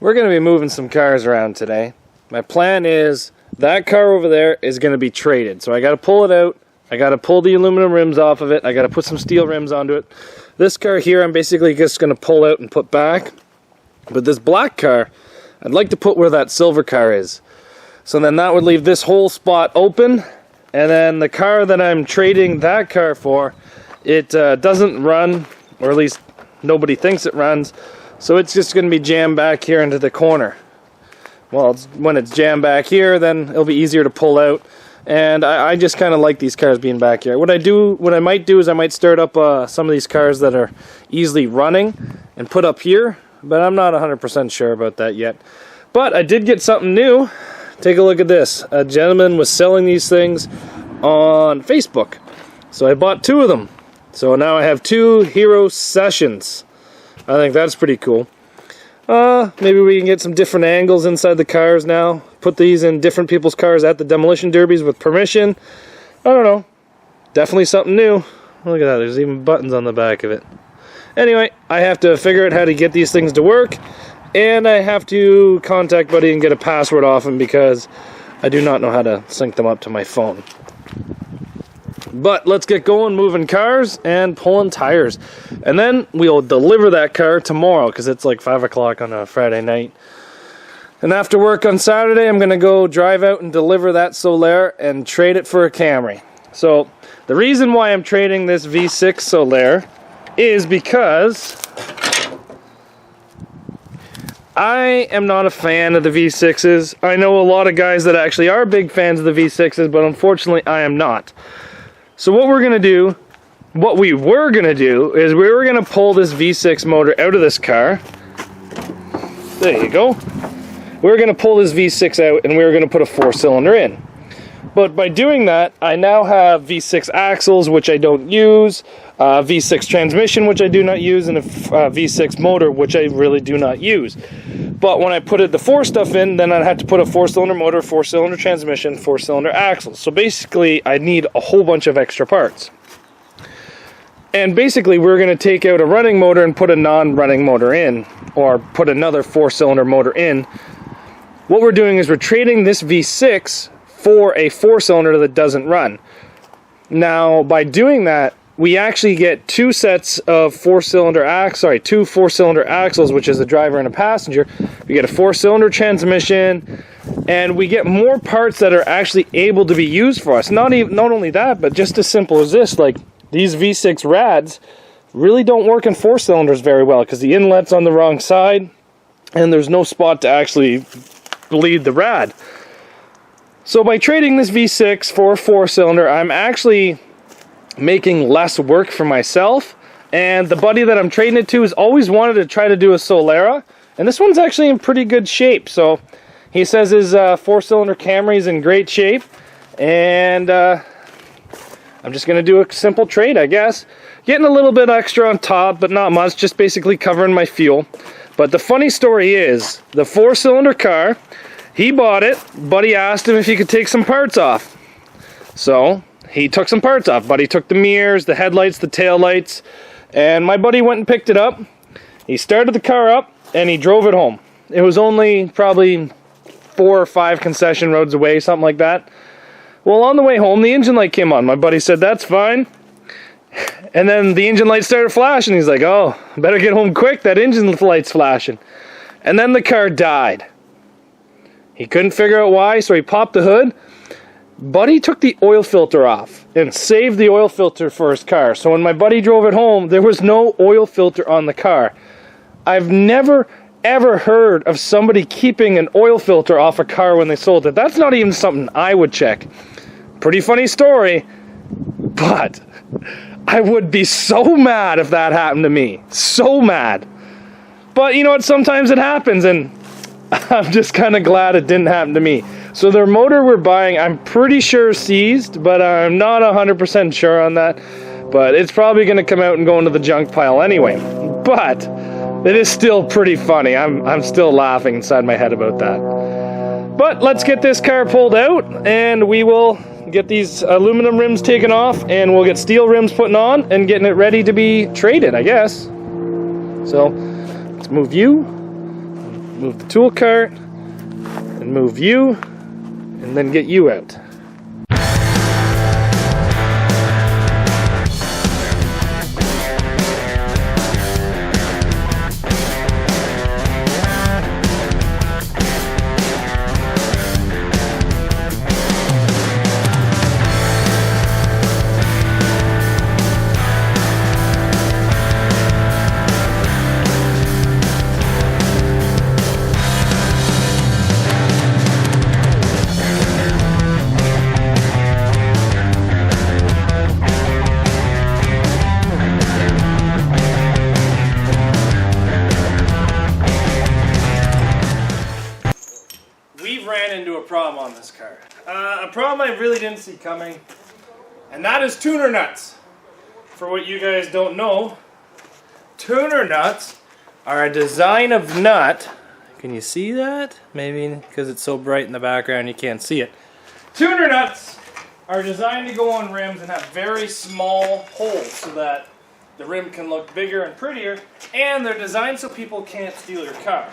We're going to be moving some cars around today. My plan is that car over there is going to be traded. So I got to pull it out. I got to pull the aluminum rims off of it. I got to put some steel rims onto it. This car here I'm basically just going to pull out and put back. But this black car, I'd like to put where that silver car is. So then that would leave this whole spot open. And then the car that I'm trading that car for, it doesn't run, or at least nobody thinks it runs. So it's just going to be jammed back here into the corner. Well, when it's jammed back here, then it'll be easier to pull out. And I just kind of like these cars being back here. What I might do is I might start up some of these cars that are easily running and put up here. But I'm not 100% sure about that yet. But I did get something new. Take a look at this. A gentleman was selling these things on Facebook. So I bought 2 of them. So now I have 2 Hero Sessions. I think that's pretty cool. Maybe we can get some different angles inside the cars now. Put these in different people's cars at the demolition derbies with permission. I don't know. Definitely something new. Look at that. There's even buttons on the back of it. Anyway, I have to figure out how to get these things to work. And I have to contact Buddy and get a password off him because I do not know how to sync them up to my phone. But let's get going moving cars and pulling tires. And then we'll deliver that car tomorrow because it's like 5 o'clock on a Friday night. And after work on Saturday, I'm going to go drive out and deliver that Solara and trade it for a Camry. So the reason why I'm trading this V6 Solara is because I am not a fan of the V6s. I know a lot of guys that actually are big fans of the V6s, but unfortunately I am not. So what we were going to do is we were going to pull this V6 motor out of this car. There you go. We were going to pull this V6 out and we were going to put a 4-cylinder in. But by doing that, I now have V6 axles, which I don't use, V6 transmission, which I do not use, and a V6 motor, which I really do not use. But when I put the 4 stuff in, then I'd have to put a 4-cylinder motor, 4-cylinder transmission, 4-cylinder axles. So basically, I need a whole bunch of extra parts. And basically, we're going to take out a running motor and put a non-running motor in, or put another 4-cylinder motor in. What we're doing is we're trading this V6 for a 4-cylinder that doesn't run. Now, by doing that, we actually get 2 sets of 4-cylinder axles, 2 4-cylinder axles, which is a driver and a passenger. We get a 4-cylinder transmission, and we get more parts that are actually able to be used for us. Not only that, but just as simple as this, like these V6 rads really don't work in 4-cylinders very well because the inlet's on the wrong side, and there's no spot to actually bleed the rad. So by trading this V6 for a 4-cylinder, I'm actually making less work for myself, and the buddy that I'm trading it to has always wanted to try to do a Solara, and this one's actually in pretty good shape. So he says his 4-cylinder Camry is in great shape, and I'm just going to do a simple trade, I guess. Getting a little bit extra on top, but not much, just basically covering my fuel. But the funny story is, the 4-cylinder car, he bought it. Buddy asked him if he could take some parts off. So he took some parts off. Buddy took the mirrors, the headlights, the taillights, and my buddy went and picked it up. He started the car up and he drove it home. It was only probably 4 or 5 concession roads away, something like that. Well, on the way home, the engine light came on. My buddy said, "That's fine." And then the engine light started flashing. He's like, "Oh, better get home quick. That engine light's flashing." And then the car died. He couldn't figure out why, so he popped the hood. Buddy took the oil filter off and saved the oil filter for his car. So when my buddy drove it home, there was no oil filter on the car. I've never, ever heard of somebody keeping an oil filter off a car when they sold it. That's not even something I would check. Pretty funny story, but I would be so mad if that happened to me. So mad. But you know what? Sometimes it happens, and I'm just kind of glad it didn't happen to me. So their motor we're buying, I'm pretty sure seized, but I'm not 100% sure on that. But it's probably going to come out and go into the junk pile anyway. But it is still pretty funny. I'm still laughing inside my head about that. But let's get this car pulled out, and we will get these aluminum rims taken off, and we'll get steel rims put on and getting it ready to be traded, I guess. So let's move you. Move the tool cart, and move you, and then get you out. Ran into a problem on this car. A problem I really didn't see coming, and that is tuner nuts. For what you guys don't know, tuner nuts are a design of nut. Can you see that? Maybe because it's so bright in the background you can't see it. Tuner nuts are designed to go on rims and have very small holes so that the rim can look bigger and prettier, and they're designed so people can't steal your car.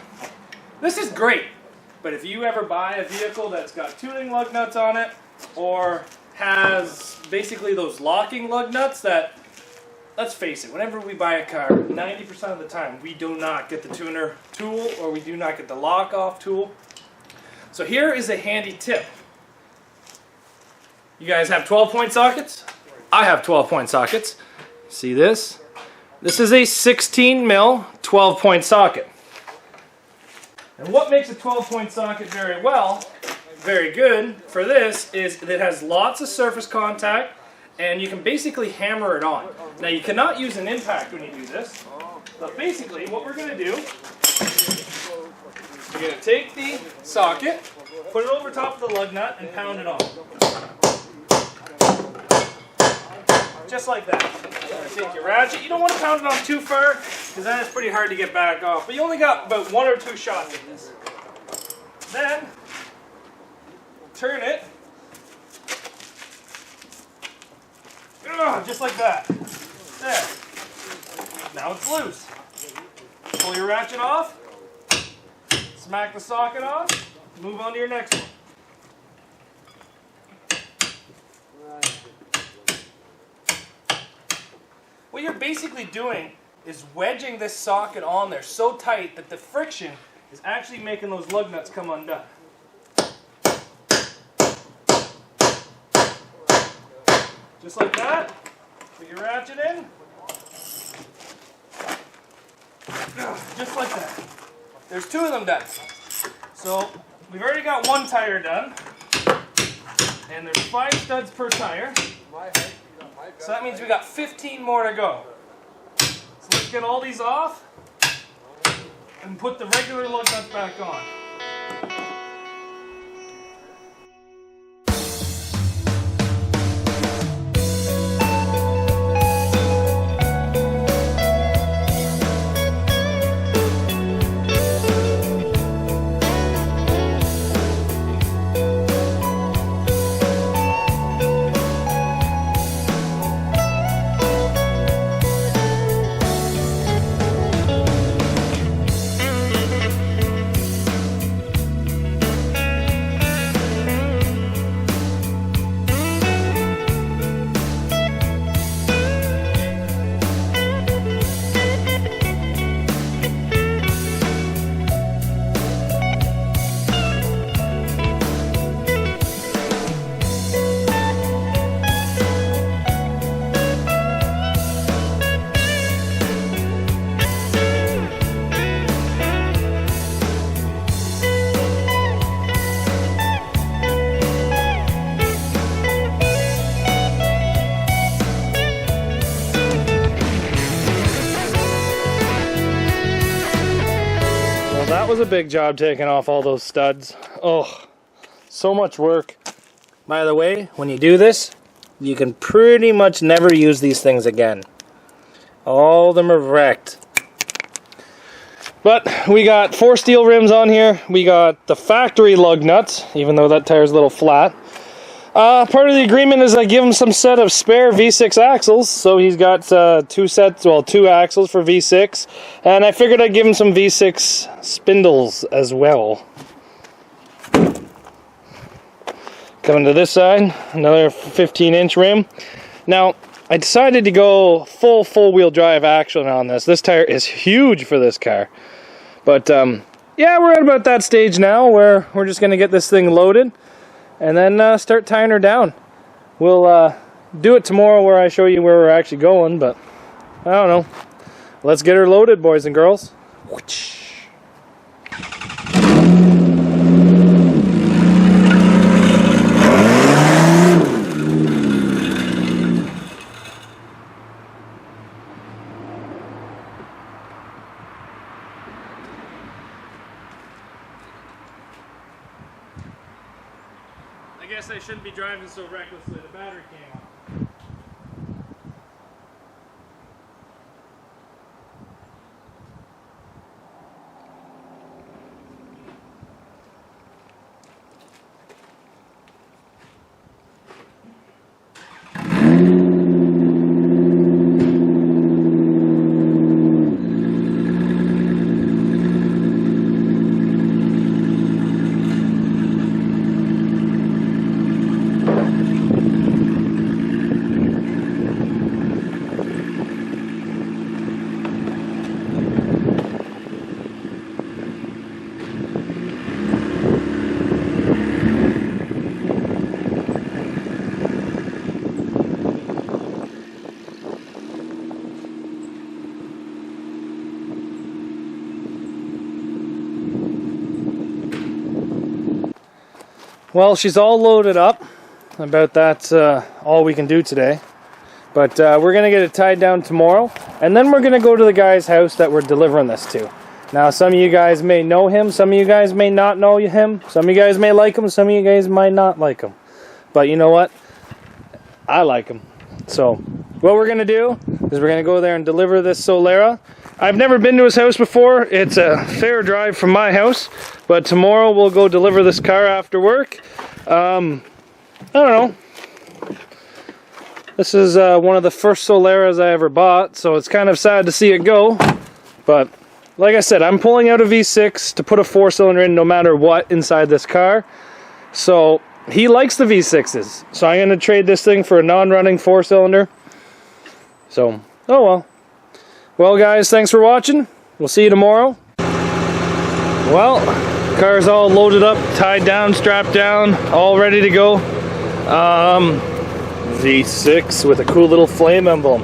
This is great. But if you ever buy a vehicle that's got tuning lug nuts on it, or has basically those locking lug nuts that, let's face it, whenever we buy a car, 90% of the time we do not get the tuner tool, or we do not get the lock off tool. So here is a handy tip. You guys have 12-point sockets? I have 12-point sockets. See this? This is a 16 mil 12-point socket. And what makes a 12-point socket very good for this is that it has lots of surface contact, and you can basically hammer it on. Now you cannot use an impact when you do this, but basically what we're going to do, you're going to take the socket, put it over top of the lug nut, and pound it on. Just like that. Take your ratchet. You don't want to pound it on too far, because then it's pretty hard to get back off. But you only got about 1 or 2 shots in this. Then, turn it. Just like that. There. Now it's loose. Pull your ratchet off. Smack the socket off. Move on to your next one. What you're basically doing is wedging this socket on there so tight that the friction is actually making those lug nuts come undone. Just like that. Put your ratchet in. Just like that. There's 2 of them done. So we've already got 1 tire done. And there's 5 studs per tire. So that means we got 15 more to go. So let's get all these off and put the regular lug nuts back on. That was a big job taking off all those studs. Oh, so much work. By the way, when you do this, you can pretty much never use these things again. All of them are wrecked. But we got 4 steel rims on here. We got the factory lug nuts, even though that tire's a little flat. Part of the agreement is I give him some set of spare V6 axles, so he's got two axles for V6, and I figured I'd give him some V6 spindles as well. Coming to this side, another 15-inch rim. Now, I decided to go full wheel drive action on this. This tire is huge for this car. But, yeah, we're at about that stage now where we're just going to get this thing loaded and then start tying her down. We'll do it tomorrow where I show you where we're actually going, but I don't know. Let's get her loaded, boys and girls. I guess I shouldn't be driving so recklessly. The battery came off. Well, she's all loaded up. About that's all we can do today. But we're going to get it tied down tomorrow. And then we're going to go to the guy's house that we're delivering this to. Now, some of you guys may know him. Some of you guys may not know him. Some of you guys may like him. Some of you guys might not like him. But you know what? I like him. So, what we're going to do is we're going to go there and deliver this Solara. I've never been to his house before. It's a fair drive from my house. But tomorrow we'll go deliver this car after work. I don't know. This is one of the first Solaras I ever bought, so it's kind of sad to see it go. But like I said, I'm pulling out a V6 to put a 4-cylinder in no matter what inside this car. So he likes the V6s. So I'm going to trade this thing for a non-running 4-cylinder. So, oh well. Well guys, thanks for watching. We'll see you tomorrow. Well, car's all loaded up, tied down, strapped down, all ready to go. V6 with a cool little flame emblem.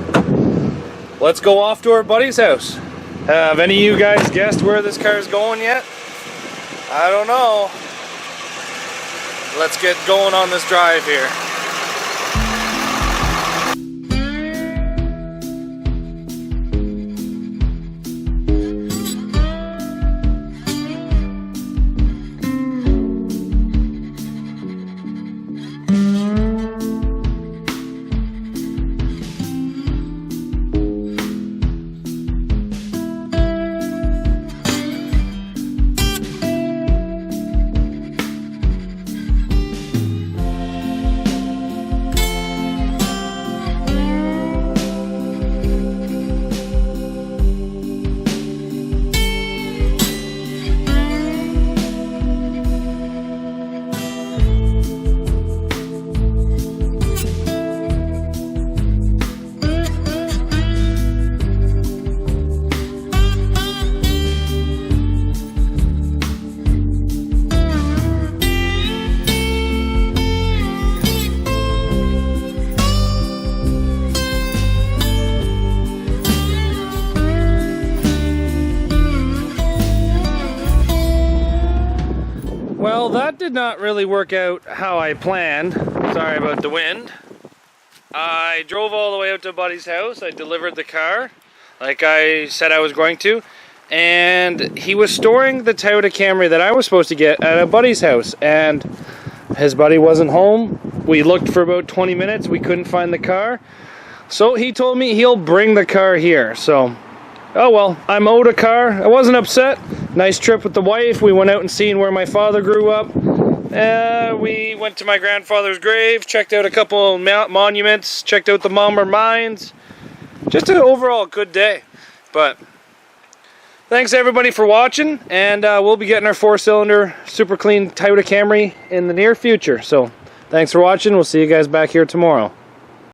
Let's go off to our buddy's house. Have any of you guys guessed where this car is going yet? I don't know. Let's get going on this drive here. Well, that did not really work out how I planned. Sorry about the wind. I drove all the way out to Buddy's house. I delivered the car like I said I was going to. And he was storing the Toyota Camry that I was supposed to get at a buddy's house. And his buddy wasn't home. We looked for about 20 minutes. We couldn't find the car. So he told me he'll bring the car here. So, oh well, I'm owed a car. I wasn't upset. Nice trip with the wife. We went out and seen where my father grew up. We went to my grandfather's grave, checked out a couple monuments, checked out the Mommer mines. Just an overall good day. But thanks everybody for watching, and we'll be getting our 4-cylinder super clean Toyota Camry in the near future. So thanks for watching. We'll see you guys back here tomorrow.